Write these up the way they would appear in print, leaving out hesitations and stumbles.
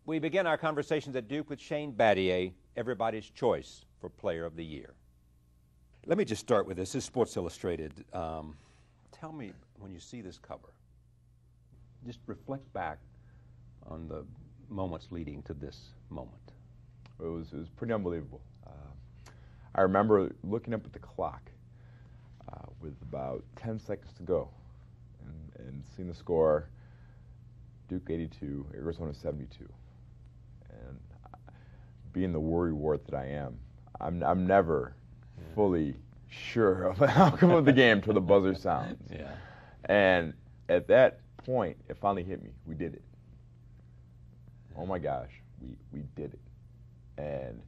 We begin our conversations at Duke with Shane Battier, everybody's choice for Player of the Year. Let me just start with this. This is Sports Illustrated. Tell me, when you see this cover, just reflect back on the moments leading to this moment. It was pretty unbelievable. I remember looking up at the clock with about 10 seconds to go and seeing the score, Duke 82, Arizona 72. And being the worry wart that I am, I'm never fully sure of the outcome of the game till the buzzer sounds. Yeah. And at that point, it finally hit me. We did it. Oh my gosh, we did it. And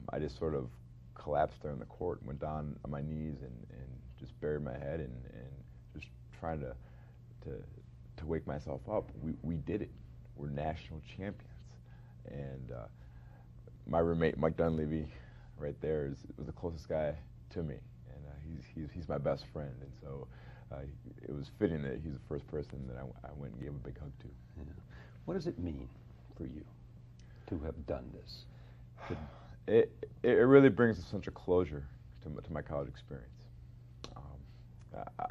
I just sort of collapsed there in the court and went down on my knees and just buried my head and just trying to wake myself up. We did it. We're national champions. And my roommate, Mike Dunleavy, right there was the closest guy to me. And he's my best friend. And so it was fitting that he's the first person that I went and gave a big hug to. Yeah. What does it mean for you to have done this? It really brings a sense of closure to my college experience.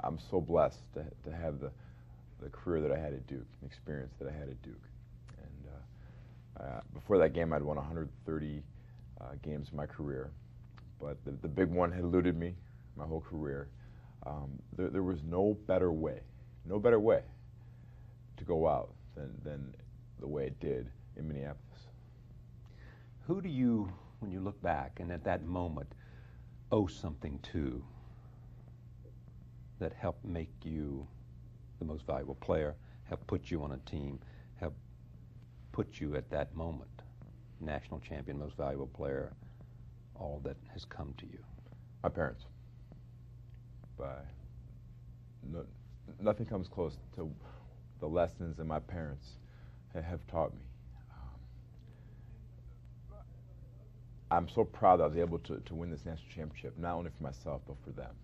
I'm so blessed to have the career that I had at Duke, the experience that I had at Duke. And before that game, I'd won 130 games in my career, but the big one had eluded me my whole career. There was no better way to go out than the way it did in Minneapolis. Who do you, when you look back and at that moment, owe something to that helped make you the most valuable player, have put you on a team, have put you at that moment, national champion, most valuable player, all that has come to you? My parents. Nothing comes close to the lessons that my parents have taught me. I'm so proud that I was able to win this national championship, not only for myself, but for them.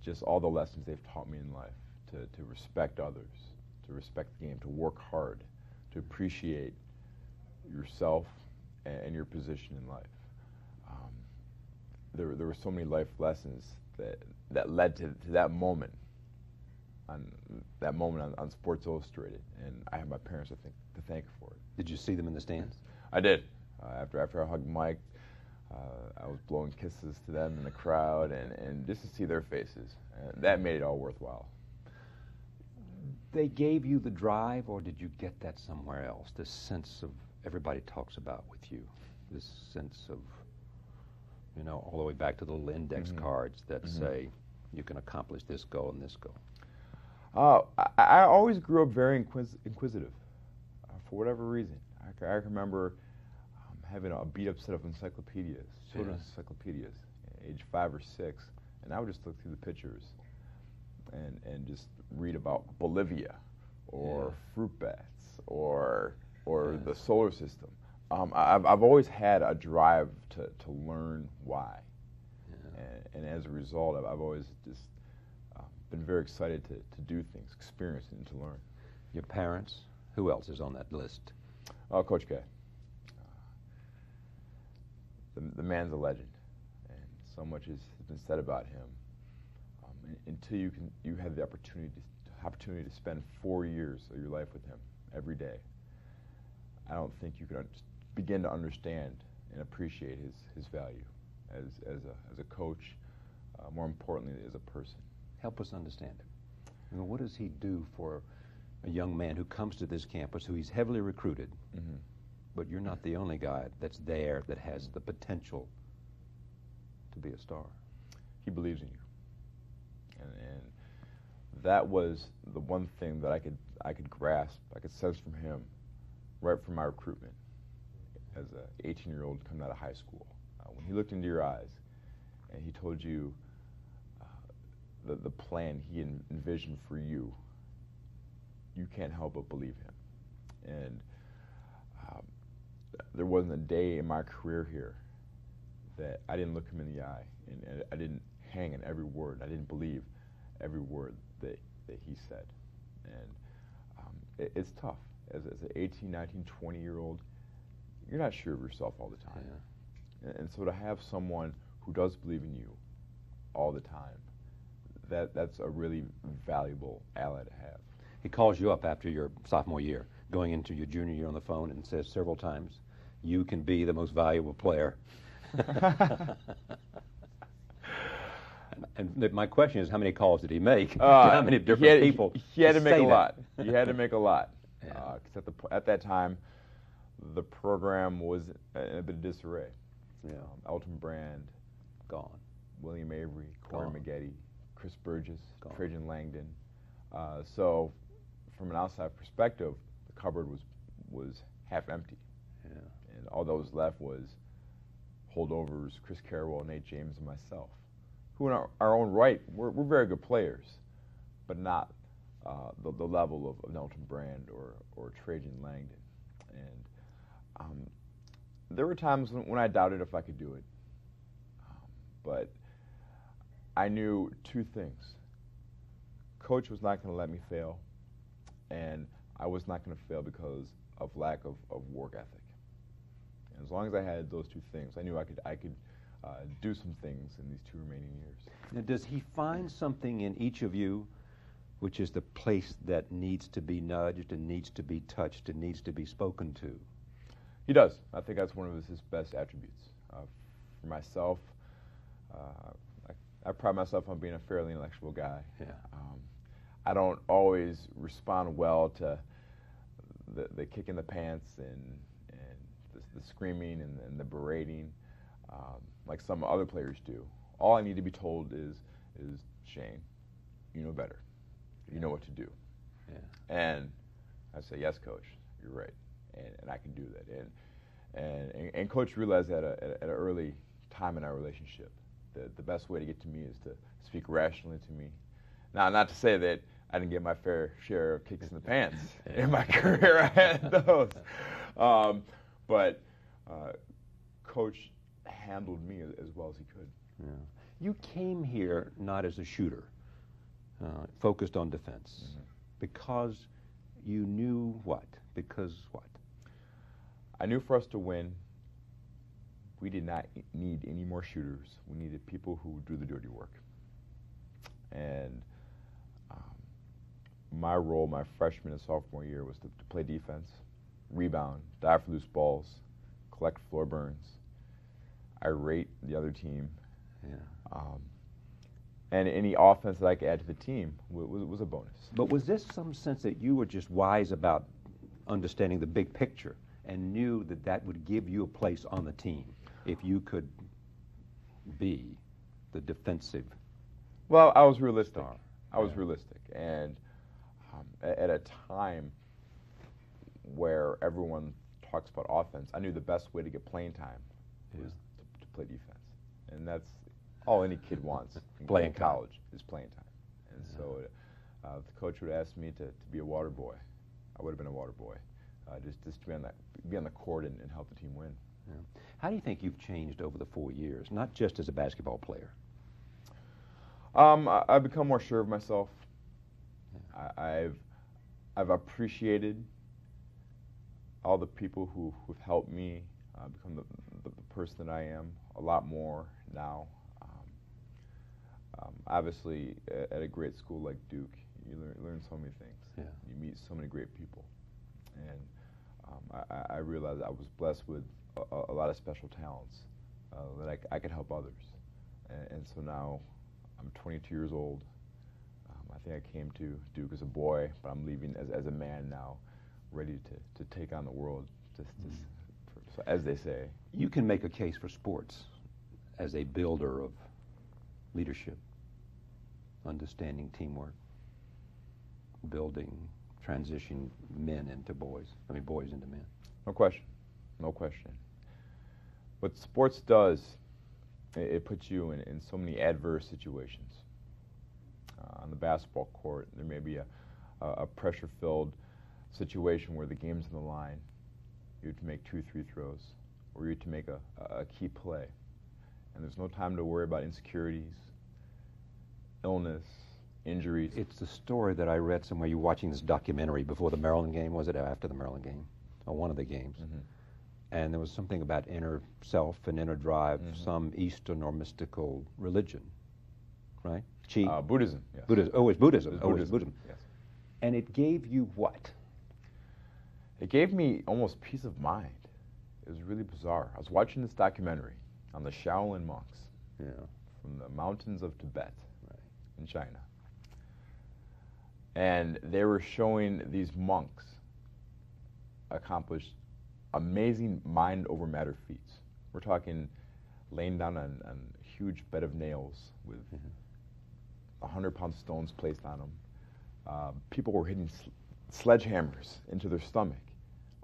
Just all the lessons they've taught me in life, to respect others, to respect the game, to work hard, to appreciate yourself and your position in life. There were so many life lessons that led to that moment on Sports Illustrated, and I have my parents to thank for it. Did you see them in the stands? I did. After I hugged Mike, I was blowing kisses to them in the crowd, and just to see their faces, and that made it all worthwhile. They gave you the drive, or did you get that somewhere else? This sense of everybody talks about with you, this sense of, all the way back to the little index cards that say you can accomplish this goal and this goal. I always grew up very inquisitive, for whatever reason. I remember having a beat-up set of encyclopedias, children's encyclopedias, age 5 or 6, and I would just look through the pictures and just read about Bolivia or fruit bats or the solar system. I've always had a drive to learn why, and as a result, I've always just been very excited to do things, experience, and to learn. Your parents, who else is on that list? Coach K. The man's a legend, and so much has been said about him. Until you have the opportunity to spend 4 years of your life with him every day, I don't think you can begin to understand and appreciate his value as a coach, more importantly as a person. Help us understand him. What does he do for a young man who comes to this campus, who he's heavily recruited, but you're not the only guy that's there that has the potential to be a star? He believes in you. And that was the one thing that I could grasp, I could sense from him right from my recruitment as an 18-year-old coming out of high school. When he looked into your eyes and he told you the plan he envisioned for you, you can't help but believe him. And there wasn't a day in my career here that I didn't look him in the eye and I didn't hang on every word. I didn't believe every word that he said. And it's tough. as an 18, 19, 20-year-old, you're not sure of yourself all the time. Yeah. And so to have someone who does believe in you all the time, that's a really valuable ally to have. He calls you up after your sophomore year, going into your junior year on the phone, and says several times, "You can be the most valuable player." And my question is, how many calls did he make? How many different people? He had to make a lot. That? He had to make a lot. Yeah. 'Cause at that time, the program was in a bit of disarray. Yeah. Elton Brand, Gone. William Avery, Corey Gone. Maggette, Chris Burgess, Gone. Trajan Langdon. So, from an outside perspective, the cupboard was half empty. Yeah. And all that was left was holdovers, Chris Carroll, Nate James, and myself, who in our own right, we're very good players, but not the level of Elton Brand or Trajan Langdon. And there were times when I doubted if I could do it. But I knew two things. Coach was not going to let me fail, and I was not going to fail because of lack of work ethic. And as long as I had those two things, I knew I could do some things in these 2 remaining years. Now, does he find something in each of you which is the place that needs to be nudged and needs to be touched and needs to be spoken to? He does. I think that's one of his best attributes. For myself, I pride myself on being a fairly intellectual guy. Yeah. I don't always respond well to the kick in the pants and the screaming and the berating like some other players do. All I need to be told is Shane, you know better. You know what to do. Yeah. And I say, yes, Coach, you're right, and I can do that. And Coach realized at an early time in our relationship that the best way to get to me is to speak rationally to me. Now, not to say that I didn't get my fair share of kicks in the pants in my career. I had those. But Coach handled me as well as he could. Yeah. You came here not as a shooter, focused on defense, because you knew what? Because what? I knew for us to win, we did not need any more shooters. We needed people who do the dirty work. And my role my freshman and sophomore year was to play defense, rebound, dive for loose balls, collect floor burns, irate the other team. Yeah. And any offense that I could add to the team was a bonus. But was this some sense that you were just wise about understanding the big picture and knew that that would give you a place on the team if you could be the defensive? Well, I was realistic. I was realistic. And at a time where everyone talks about offense, I knew the best way to get playing time was to play defense. And that's all any kid wants in college is playing time. And so if the coach would ask me to be a water boy, I would have been a water boy, just to be on the court and help the team win. Yeah. How do you think you've changed over the 4 years, not just as a basketball player? I've become more sure of myself. Yeah. I've appreciated all the people who've helped me become the person that I am a lot more now. Obviously, at a great school like Duke, you learn so many things. Yeah. You meet so many great people. And I realized I was blessed with a lot of special talents that I could help others. And so now I'm 22 years old. I think I came to Duke as a boy, but I'm leaving as a man now, ready to take on the world, as they say. You can make a case for sports as a builder of leadership, understanding teamwork, building, transitioning men into boys, boys into men. No question, no question. What sports does, it puts you in so many adverse situations. On the basketball court, there may be a pressure-filled situation where the game's on the line. You have to make 2 free throws, or you have to make a key play. And there's no time to worry about insecurities, illness, injuries. It's the story that I read somewhere. You were watching this documentary before the Maryland game, was it after the Maryland game? Or one of the games. And there was something about inner self and inner drive, some Eastern or mystical religion, right? Chi? Buddhism, yes. Buddhism. Oh, it's Buddhism. It's Oh, it's Buddhism, Buddhism. yes. And it gave you what? It gave me almost peace of mind. It was really bizarre. I was watching this documentary on the Shaolin monks from the mountains of Tibet in China. And they were showing these monks accomplish amazing mind over matter feats. We're talking laying down on a huge bed of nails with 100-pound stones placed on them. People were hitting sledgehammers into their stomach,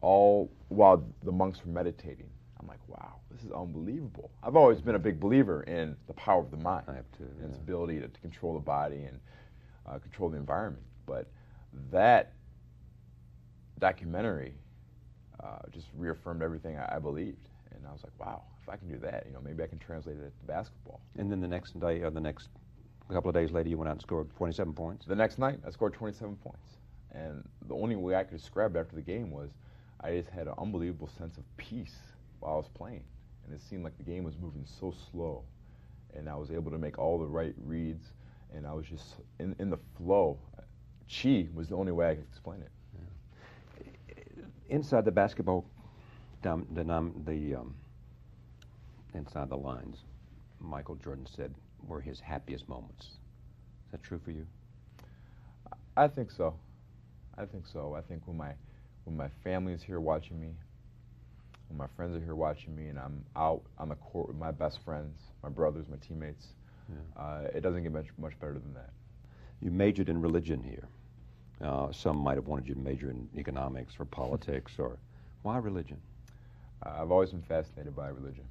all while the monks were meditating. I'm like, wow, this is unbelievable. I've always been a big believer in the power of the mind. I have too, and its ability to control the body and control the environment. But that documentary just reaffirmed everything I believed. And I was like, wow, if I can do that, maybe I can translate it to basketball. And then the next day, or the next couple of days later, you went out and scored 27 points? The next night, I scored 27 points. And the only way I could describe it after the game was I just had an unbelievable sense of peace while I was playing. And it seemed like the game was moving so slow. And I was able to make all the right reads. And I was just in the flow. Chi was the only way I could explain it. Inside the basketball, inside the lines, Michael Jordan said were his happiest moments. Is that true for you? I think so. I think so. I think when my family is here watching me, when my friends are here watching me, and I'm out on the court with my best friends, my brothers, my teammates, it doesn't get much better than that. You majored in religion here. Some might have wanted you to major in economics or politics, or why religion? I've always been fascinated by religion.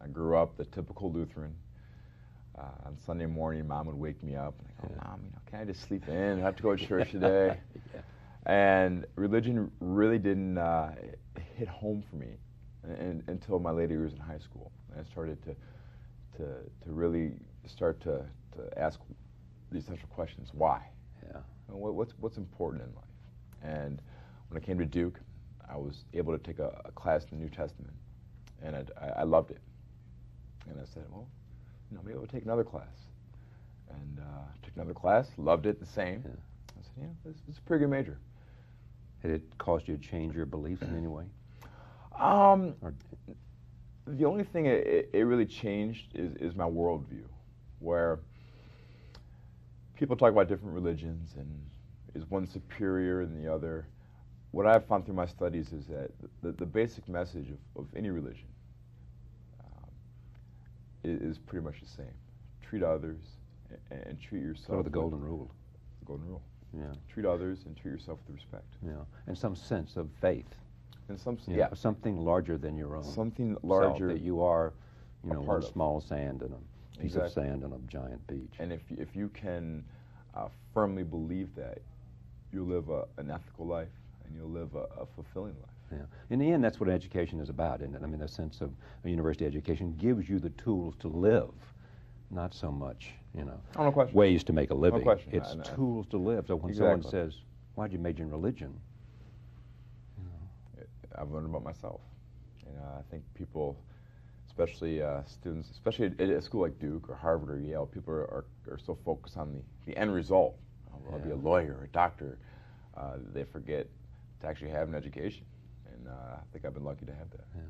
I grew up the typical Lutheran. On Sunday morning, Mom would wake me up and I go, Mom, can I just sleep in? I have to go to church today. And religion really didn't hit home for me until my later years in high school. And I started to really start to ask these essential questions. Why? What's important in life? And when I came to Duke, I was able to take a class in the New Testament, and I loved it. And I said, well, maybe I'll take another class. And took another class, loved it the same. I said, this is a pretty good major. Had it caused you to change your beliefs in any way? The only thing it really changed is my worldview, where people talk about different religions and is one superior than the other. What I've found through my studies is that the basic message of any religion is pretty much the same. Treat others and treat yourself. Sort of the golden rule. The golden rule. Yeah. Treat others and treat yourself with respect. Yeah. And some sense of faith. And something larger than your own. Something larger. That you are, one of. small sand and a piece of sand on a giant beach. And if you can firmly believe that, you'll live an ethical life and you'll live a fulfilling life. Yeah. In the end, that's what education is about, isn't it? I mean, the sense of a university education gives you the tools to live, not so much, no question. ways to make a living. No question. It's tools to live. So when someone says, why'd you major in religion? I've learned about myself. I think people, especially students, especially at a school like Duke or Harvard or Yale, people are so focused on the end result. I'll be a lawyer or a doctor. They forget to actually have an education. And I think I've been lucky to have that. Yeah.